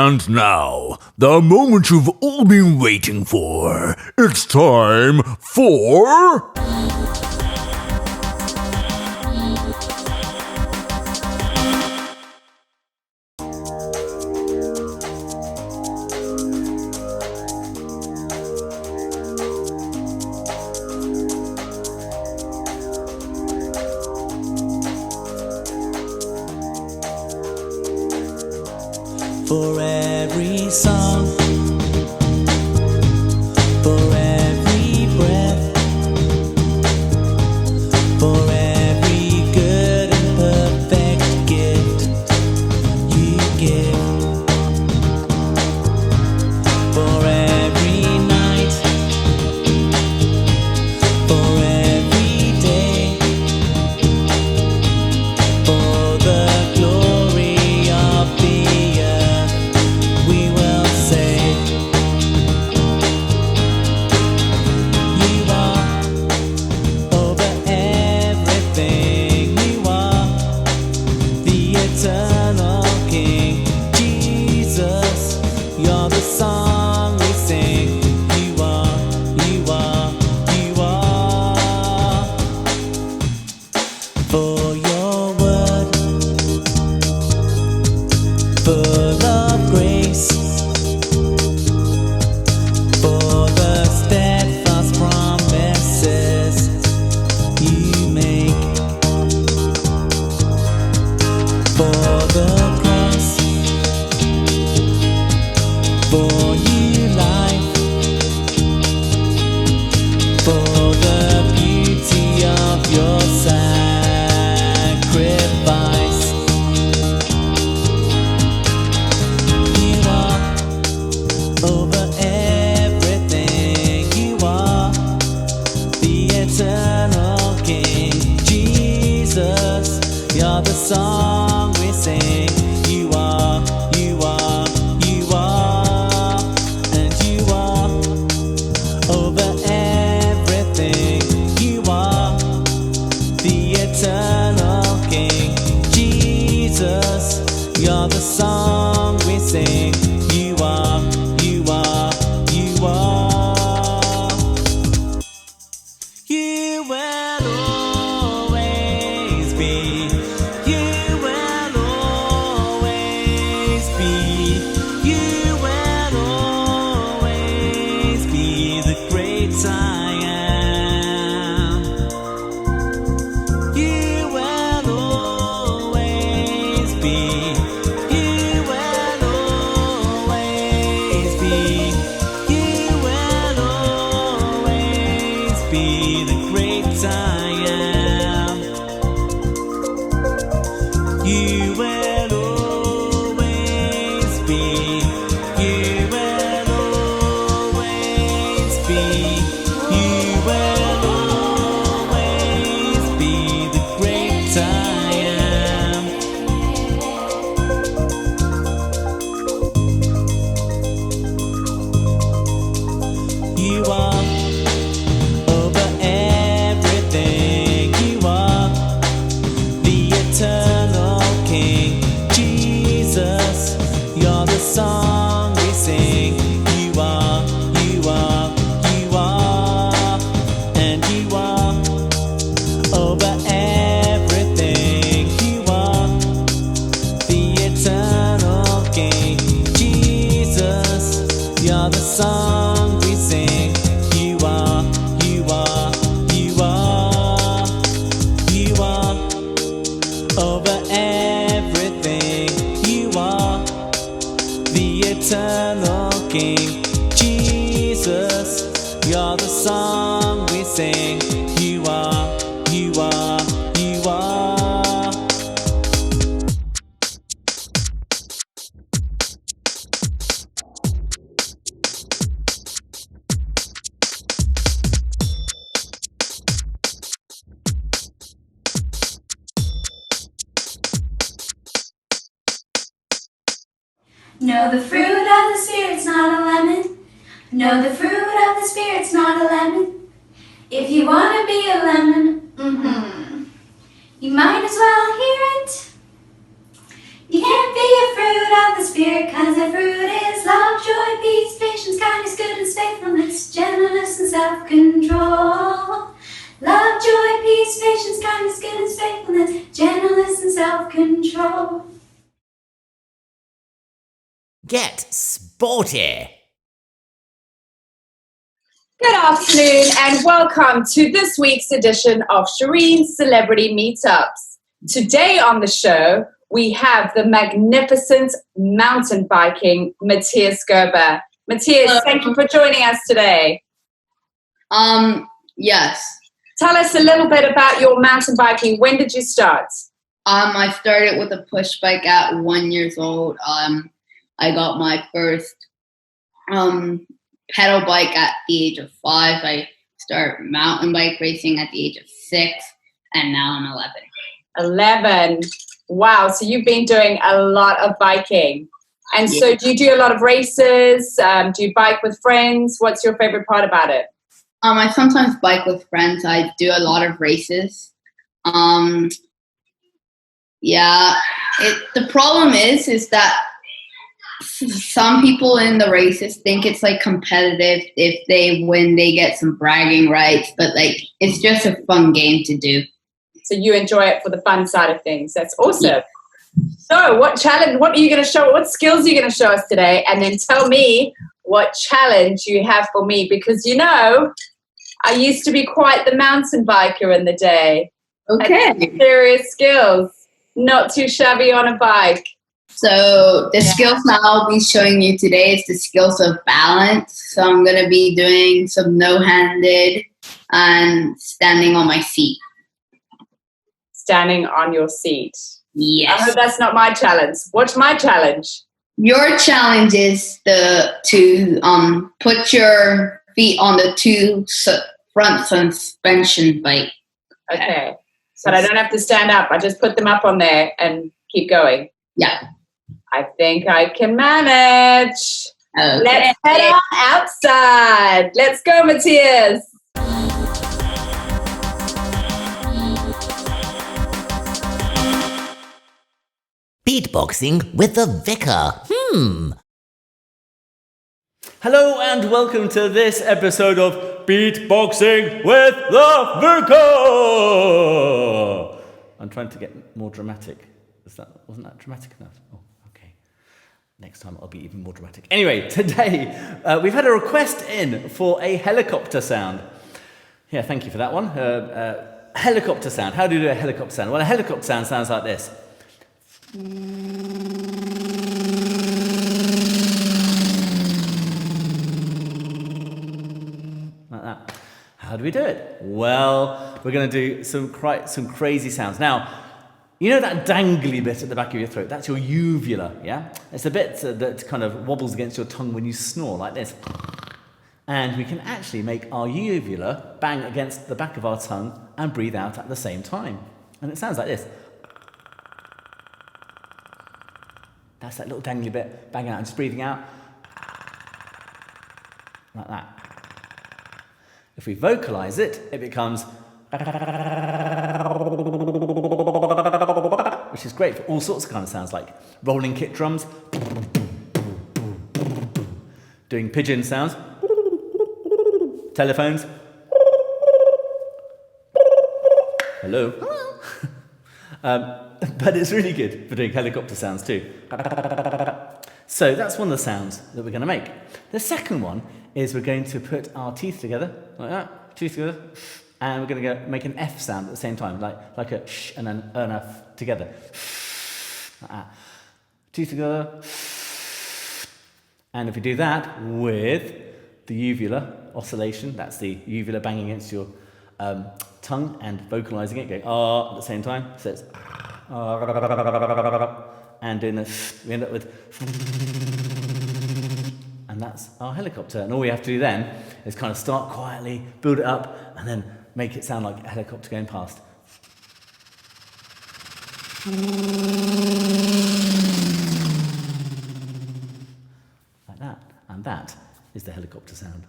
And now, the moment you've all been waiting for. It's time for... For every song, for every breath, for every good and perfect gift you give, for every night, for every day, for the glory of the earth. We will say, you are over everything. You are the eternal King. Jesus, you're the song we sing. You are, you are, you are. For your word, full of grace, for the steadfast promises you make, for the cross, for new life, for the beauty of your sacrifice. You are over everything. You are the eternal King. Jesus, you're the song we sing. You are, you are, you are, and you are over everything. You are the eternal King. Jesus, you're the song we sing. You are, you are, you are. You will always be. You will always be. You will always be the great I am. You will always be. You will always be. You will always be the great I am. You will always be. You will always be. You will always be the great I am. You are over everything. You are the eternal King. Jesus, you're the song we sing. You are, you are, you are, and you are over everything. You are the eternal King. Jesus, you're the song we sing. You are, you are, you are, you are over everything. You are the eternal King. Jesus, you're the song we sing. You are, you are, you are. No, the fruit of the Spirit's not a lemon. No, the fruit of the Spirit's not a lemon. If you want to be a lemon, you might as well hear it. You can't be a fruit of the Spirit, 'cause a fruit self-control. Love, joy, peace, patience, kindness, goodness, faithfulness, gentleness, and self-control. Get sporty. Good afternoon and welcome to this week's edition of Shireen's Celebrity Meetups. Today on the show, we have the magnificent mountain biking Matthias Gerber. Matthias, thank you for joining us today. Yes. Tell us a little bit about your mountain biking. When did you start? I started with a push bike at 1 year old. I got my first pedal bike at the age of 5. I started mountain bike racing at the age of 6, and now I'm 11. 11. Wow, so you've been doing a lot of biking. And Yeah. so do you do a lot of races? Do you bike with friends? What's your favorite part about it? I sometimes bike with friends. I do a lot of races. The problem is that some people in the races think it's like competitive. If they win, they get some bragging rights, but like it's just a fun game to do. So you enjoy it for the fun side of things. That's awesome. Yeah. So what are you going to show? What skills are you going to show us today? And then tell me what challenge you have for me, because I used to be quite the mountain biker in the day. Okay. Serious skills. Not too shabby on a bike. So the skills now I'll be showing you today is the skills of balance. So I'm going to be doing some no-handed and standing on my seat. Standing on your seat. Yes. I hope that's not my challenge. What's my challenge? Your challenge is to put your feet on the two front suspension bike. Okay. But I don't have to stand up. I just put them up on there and keep going. Yeah. I think I can manage. Okay. Let's head on outside. Let's go, Matthias. Beatboxing with the vicar. Hello and welcome to this episode of Beatboxing with the Vicar. I'm trying to get more dramatic. Wasn't that dramatic enough? Oh, okay. Next time I'll be even more dramatic. Anyway, today we've had a request in for a helicopter sound. Yeah, thank you for that one. Helicopter sound. How do you do a helicopter sound? Well, a helicopter sound sounds like this. Like that. How do we do it? Well, we're going to do some crazy sounds. Now, you know that dangly bit at the back of your throat? That's your uvula, yeah? It's the bit that kind of wobbles against your tongue when you snore, like this. And we can actually make our uvula bang against the back of our tongue and breathe out at the same time. And it sounds like this. That's that little dangly bit, banging out and just breathing out. Like that. If we vocalize it, it becomes... which is great for all sorts of kind of sounds, like rolling kick drums, doing pigeon sounds, telephones. Hello. But it's really good for doing helicopter sounds too. So that's one of the sounds that we're going to make. The second one is we're going to put our teeth together, like that, teeth together, and we're going to make an F sound at the same time, like a sh and an F together. Like that. Teeth together. And if we do that with the uvula oscillation, that's the uvula banging against your tongue and vocalizing it, going ah at the same time. So it's and doing this, we end up with, and that's our helicopter. And all we have to do then is kind of start quietly, build it up, and then make it sound like a helicopter going past. Like that. And that is the helicopter sound.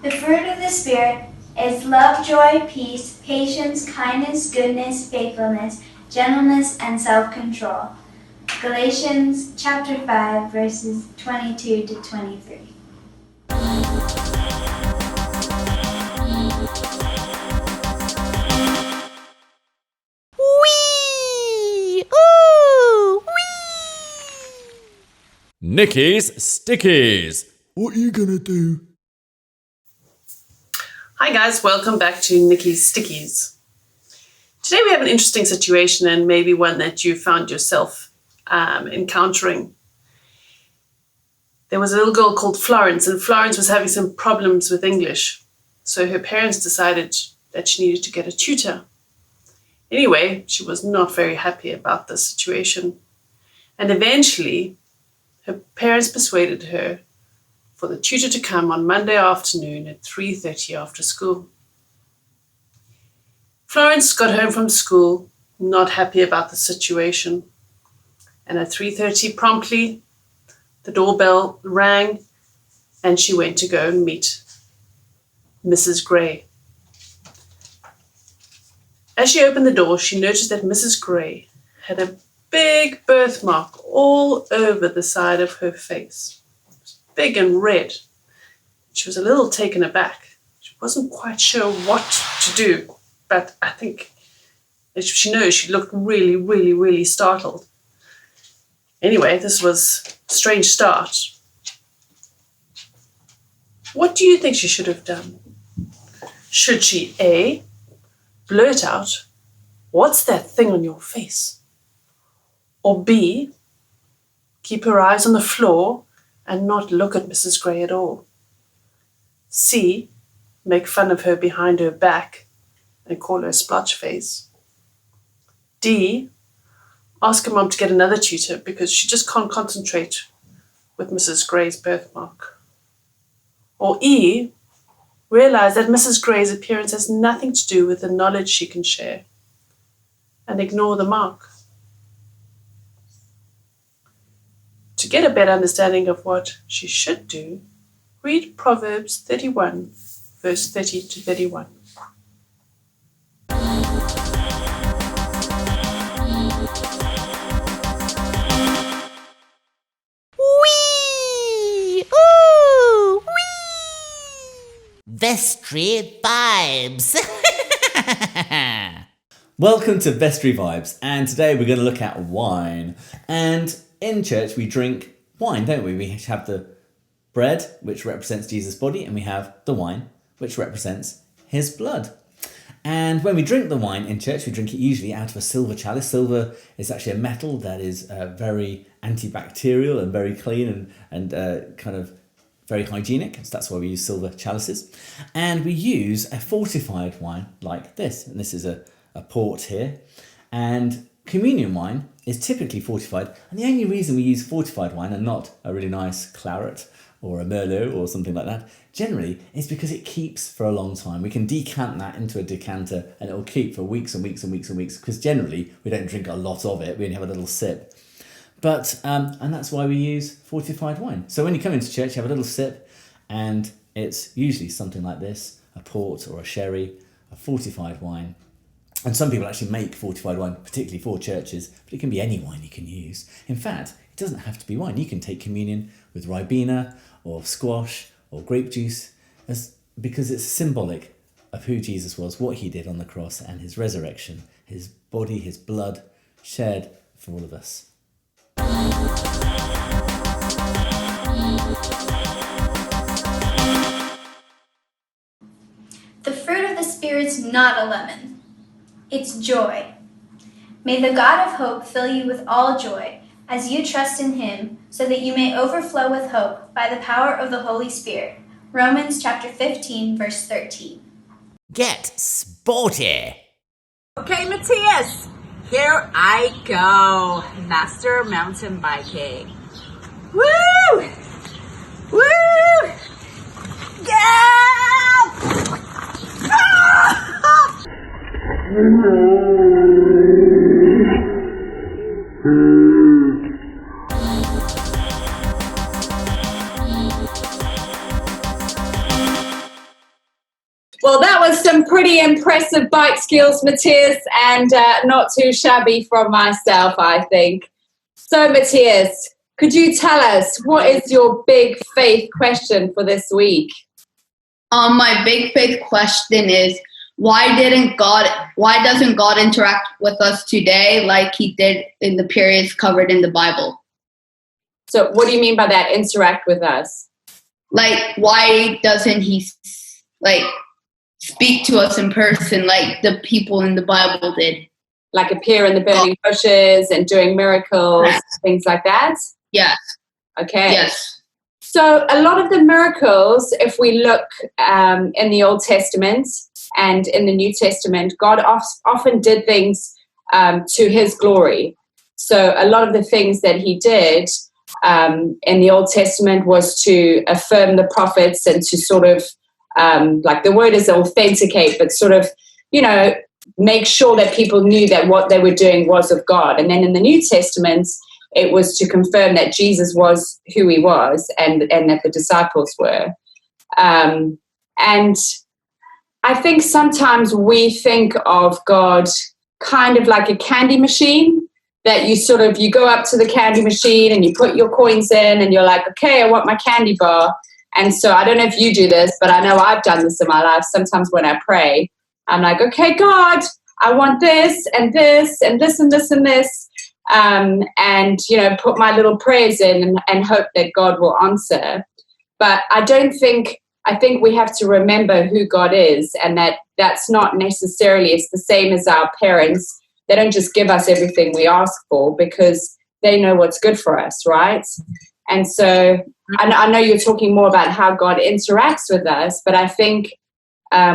The fruit of the Spirit is love, joy, peace, patience, kindness, goodness, faithfulness, gentleness, and self-control. Galatians chapter 5, verses 22 to 23. Wee! Ooh! Wee! Nickys, stickies. What are you gonna do? Hi guys, welcome back to Nickys Stickies. Today we have an interesting situation and maybe one that you found yourself encountering. There was a little girl called Florence, and Florence was having some problems with English. So her parents decided that she needed to get a tutor. Anyway, she was not very happy about this situation. And eventually, her parents persuaded her for the tutor to come on Monday afternoon at 3:30 after school. Florence got home from school, not happy about the situation. And at 3:30 promptly, the doorbell rang and she went to go and meet Mrs. Gray. As she opened the door, she noticed that Mrs. Gray had a big birthmark all over the side of her face. Big and red. She was a little taken aback. She wasn't quite sure what to do, but I think as she knows she looked really, really, really startled. Anyway, this was a strange start. What do you think she should have done? Should she A, blurt out, "What's that thing on your face?" Or B, keep her eyes on the floor and not look at Mrs. Gray at all? C, make fun of her behind her back and call her splotch face? D, ask her mum to get another tutor because she just can't concentrate with Mrs. Gray's birthmark? Or E, realize that Mrs. Gray's appearance has nothing to do with the knowledge she can share and ignore the mark? To get a better understanding of what she should do, read Proverbs 31, verse 30 to 31. Wee! Ooh! Wee! Vestry Vibes! Welcome to Vestry Vibes, and today we're going to look at wine. And in church we drink wine, don't we? We have the bread, which represents Jesus' body, and we have the wine, which represents his blood. And when we drink the wine in church, we drink it usually out of a silver chalice. Silver is actually a metal that is very antibacterial and very clean and kind of very hygienic. So that's why we use silver chalices. And we use a fortified wine like this. And this is a port here. And communion wine is typically fortified. And the only reason we use fortified wine and not a really nice claret or a Merlot or something like that, generally, is because it keeps for a long time. We can decant that into a decanter and it will keep for weeks and weeks and weeks and weeks, because generally we don't drink a lot of it, we only have a little sip. But, and that's why we use fortified wine. So when you come into church, you have a little sip, and it's usually something like this, a port or a sherry, a fortified wine. And some people actually make fortified wine, particularly for churches, but it can be any wine you can use. In fact, it doesn't have to be wine. You can take communion with Ribena or squash or grape juice, because it's symbolic of who Jesus was, what he did on the cross, and his resurrection, his body, his blood shed for all of us. The fruit of the Spirit's not a lemon. It's joy. May the God of hope fill you with all joy as you trust in him, so that you may overflow with hope by the power of the Holy Spirit. Romans chapter 15, verse 13. Get sporty! Okay, Matthias, here I go. Master mountain biking. Woo! Woo! Yeah! Ah! Well, that was some pretty impressive bike skills, Matthias, and not too shabby from myself, I think. So, Matthias, could you tell us what is your big faith question for this week? My big faith question is why doesn't God interact with us today like he did in the periods covered in the Bible? So what do you mean by that, interact with us? Like, why doesn't he like speak to us in person like the people in the Bible did? Like appear in the burning bushes and doing miracles, things like that? Yes. Okay. Yes. So a lot of the miracles, if we look in the Old Testament and in the New Testament, God often did things to his glory. So a lot of the things that he did in the Old Testament was to affirm the prophets and to sort of, like the word is authenticate, but sort of, make sure that people knew that what they were doing was of God. And then in the New Testament, it was to confirm that Jesus was who he was and that the disciples were. And I think sometimes we think of God kind of like a candy machine, that you go up to the candy machine and you put your coins in and you're like, okay, I want my candy bar. And so I don't know if you do this, but I know I've done this in my life. Sometimes when I pray, I'm like, okay, God, I want this and this and this and this and this. And, put my little prayers in and hope that God will answer. But I think we have to remember who God is, and that's not necessarily, it's the same as our parents. They don't just give us everything we ask for because they know what's good for us, right? And so I know you're talking more about how God interacts with us, but I think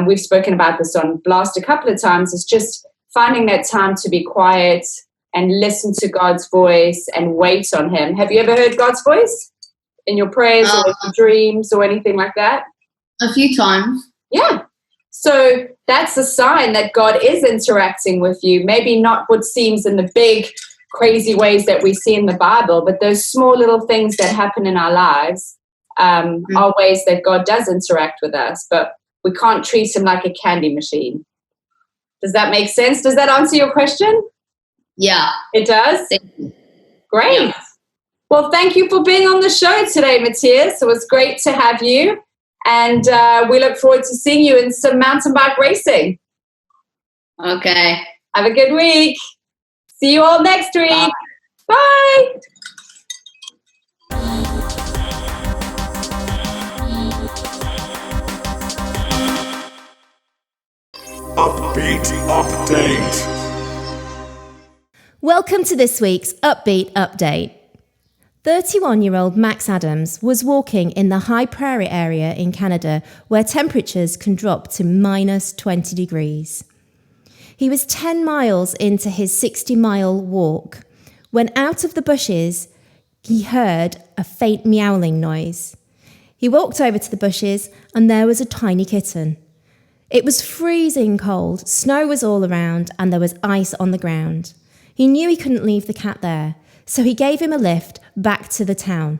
we've spoken about this on Blast a couple of times. It's just finding that time to be quiet and listen to God's voice and wait on him. Have you ever heard God's voice in your prayers or in your dreams or anything like that? A few times. Yeah. So that's a sign that God is interacting with you. Maybe not what seems in the big, crazy ways that we see in the Bible, but those small little things that happen in our lives are ways that God does interact with us. But we can't treat him like a candy machine. Does that make sense? Does that answer your question? Yeah. It does? Great. Yeah. Well, thank you for being on the show today, Matthias. It was great to have you. And we look forward to seeing you in some mountain bike racing. Okay. Have a good week. See you all next week. Bye. Upbeat Update. Welcome to this week's Upbeat Update. 31-year-old Max Adams was walking in the high prairie area in Canada where temperatures can drop to minus 20 degrees. He was 10 miles into his 60-mile walk when out of the bushes he heard a faint meowling noise. He walked over to the bushes and there was a tiny kitten. It was freezing cold, snow was all around and there was ice on the ground. He knew he couldn't leave the cat there, so he gave him a lift back to the town.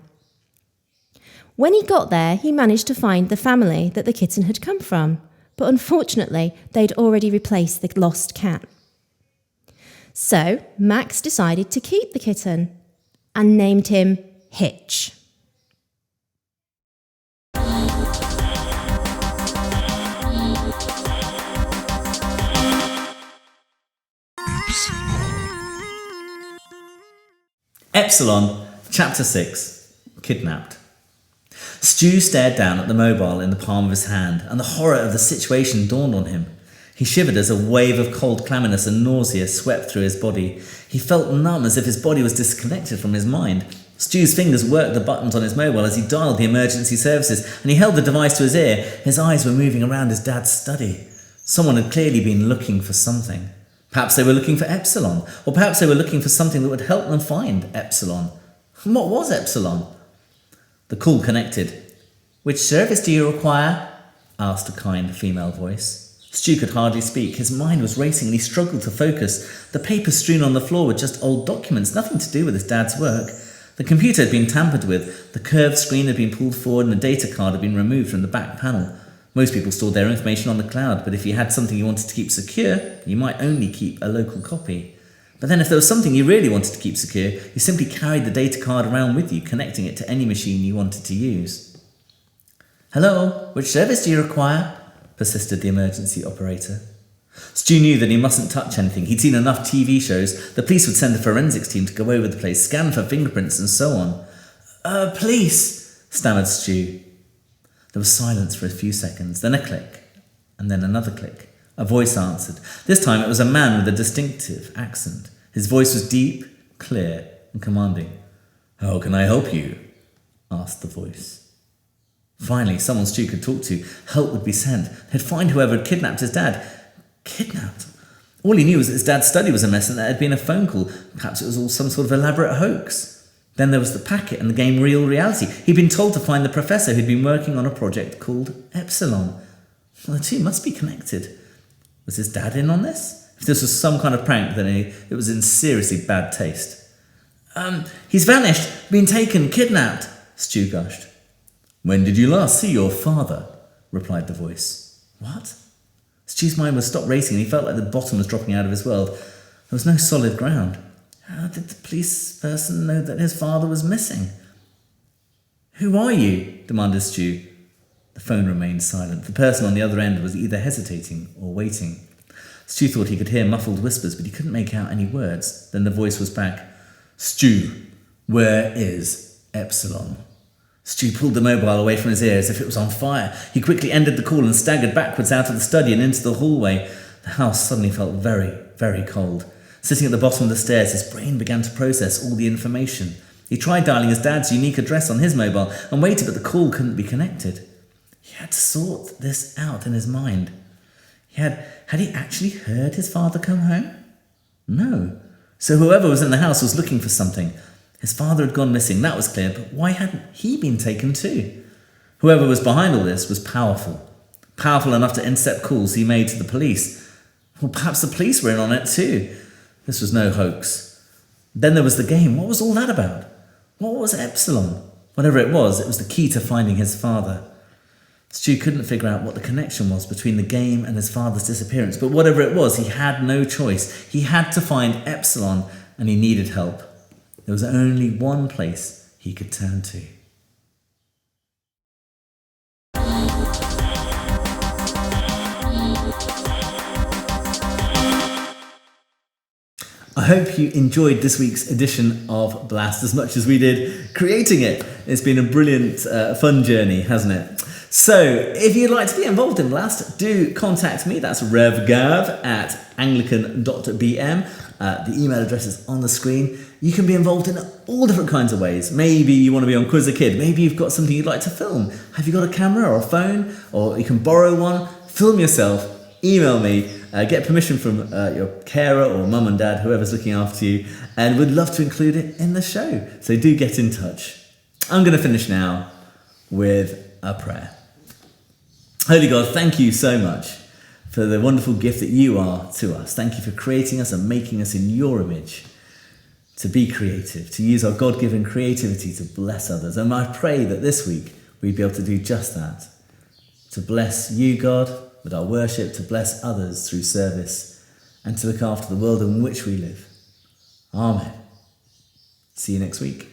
When he got there, he managed to find the family that the kitten had come from, but unfortunately, they'd already replaced the lost cat. So Max decided to keep the kitten and named him Hitch. Epsilon Chapter 6, Kidnapped. Stu stared down at the mobile in the palm of his hand, and the horror of the situation dawned on him. He shivered as a wave of cold clamminess and nausea swept through his body. He felt numb, as if his body was disconnected from his mind. Stu's fingers worked the buttons on his mobile as he dialed the emergency services, and he held the device to his ear. His eyes were moving around his dad's study. Someone had clearly been looking for something. Perhaps they were looking for Epsilon, or perhaps they were looking for something that would help them find Epsilon. And what was Epsilon? The call connected. "Which service do you require?" asked a kind female voice. Stu could hardly speak. His mind was racing and he struggled to focus. The papers strewn on the floor were just old documents, nothing to do with his dad's work. The computer had been tampered with. The curved screen had been pulled forward and the data card had been removed from the back panel. Most people stored their information on the cloud, but if you had something you wanted to keep secure, you might only keep a local copy. But then if there was something you really wanted to keep secure, you simply carried the data card around with you, connecting it to any machine you wanted to use. Hello, which service do you require? Persisted the emergency operator. Stu knew that he mustn't touch anything. He'd seen enough TV shows. The police would send a forensics team to go over the place, scan for fingerprints and so on. Police, stammered Stu. There was silence for a few seconds, then a click, and then another click. A voice answered. This time it was a man with a distinctive accent. His voice was deep, clear, and commanding. How can I help you? Asked the voice. Finally, someone Stu could talk to. Help would be sent. They'd find whoever had kidnapped his dad. Kidnapped? All he knew was that his dad's study was a mess and that it had been a phone call. Perhaps it was all some sort of elaborate hoax. Then there was the packet and the game Real Reality. He'd been told to find the professor who'd been working on a project called Epsilon. Well, the two must be connected. Was his dad in on this? If this was some kind of prank, then it was in seriously bad taste. He's vanished, been taken, kidnapped, Stu gushed. When did you last see your father? Replied the voice. What? Stu's mind was stopped racing and he felt like the bottom was dropping out of his world. There was no solid ground. How did the police person know that his father was missing? Who are you? Demanded Stu. The phone remained silent. The person on the other end was either hesitating or waiting. Stu thought he could hear muffled whispers, but he couldn't make out any words. Then the voice was back. Stu, where is Epsilon? Stu pulled the mobile away from his ear as if it was on fire. He quickly ended the call and staggered backwards out of the study and into the hallway. The house suddenly felt very, very cold. Sitting at the bottom of the stairs, his brain began to process all the information. He tried dialing his dad's unique address on his mobile and waited, but the call couldn't be connected. He had to sort this out in his mind. Had he actually heard his father come home? No. So whoever was in the house was looking for something. His father had gone missing, that was clear, but why hadn't he been taken too? Whoever was behind all this was powerful. Powerful enough to intercept calls he made to the police. Well, perhaps the police were in on it too. This was no hoax. Then there was the game. What was all that about? What was Epsilon? Whatever it was the key to finding his father. Stu couldn't figure out what the connection was between the game and his father's disappearance, but whatever it was, he had no choice. He had to find Epsilon, and he needed help. There was only one place he could turn to. I hope you enjoyed this week's edition of Blast as much as we did creating it. It's been a brilliant, fun journey, hasn't it? So, if you'd like to be involved in Blast, do contact me. That's Rev Gav at anglican.bm. The email address is on the screen. You can be involved in all different kinds of ways. Maybe you want to be on Quiz a Kid. Maybe you've got something you'd like to film. Have you got a camera or a phone? Or you can borrow one. Film yourself. Email me. Get permission from your carer or mum and dad, whoever's looking after you. And we'd love to include it in the show. So do get in touch. I'm going to finish now with a prayer. Holy God, thank you so much for the wonderful gift that you are to us. Thank you for creating us and making us in your image, to be creative, to use our God-given creativity to bless others. And I pray that this week we'd be able to do just that, to bless you, God, with our worship, to bless others through service, and to look after the world in which we live. Amen. See you next week.